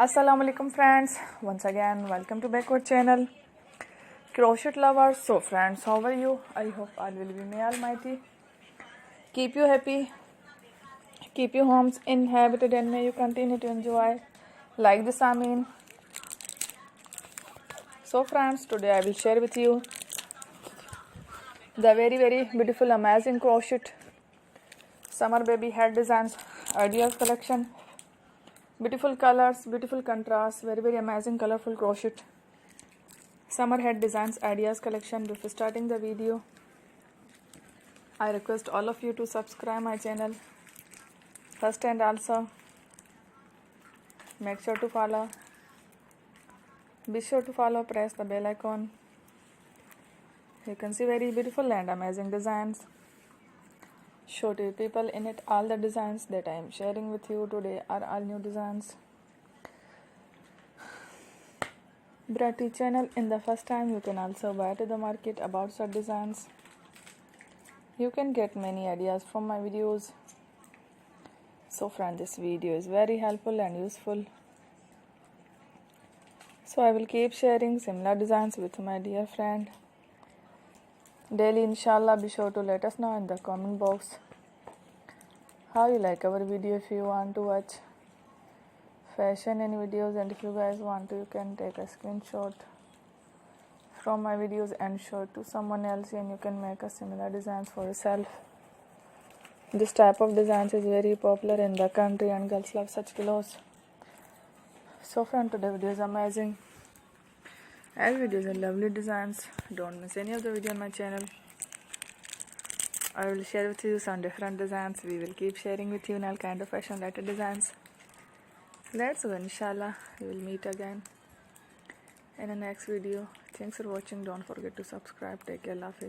Assalamu alaikum friends, once again welcome to back our channel Crochet lovers. So friends, how are you? I hope all will be may almighty keep you happy, keep your homes inhabited, and may you continue to enjoy like this. So friends, today I will share with you the very beautiful amazing crochet summer baby head designs ideas collection. Beautiful colors, beautiful contrast, very amazing colorful crochet summer head designs ideas collection. Before starting the video, I request all of you to subscribe my channel first, and also make sure to follow. Be sure to follow, press the bell icon. You can see very beautiful and amazing designs. Show to people in it. All the designs that I am sharing with you today are all new designs. Brought to channel in the first time, you can also buy to the market about such designs. You can get many ideas from my videos. So friend, this video is very helpful and useful. So I will keep sharing similar designs with my dear friend daily, inshallah. Be sure to let us know in the comment box how you like our video. If you want to watch fashion and videos, and if you guys want to, you can take a screenshot from my videos and show it to someone else, and you can make a similar designs for yourself. This type of designs is very popular in the country and girls love such clothes. So friend, today's video is amazing. As videos are lovely designs, don't miss any of the video on my channel. I will share with you some different designs. We will keep sharing with you in all kind of fashion related designs. Let's go, inshallah. We will meet again in the next video. Thanks for watching. Don't forget to subscribe. Take care. Allah Hafiz.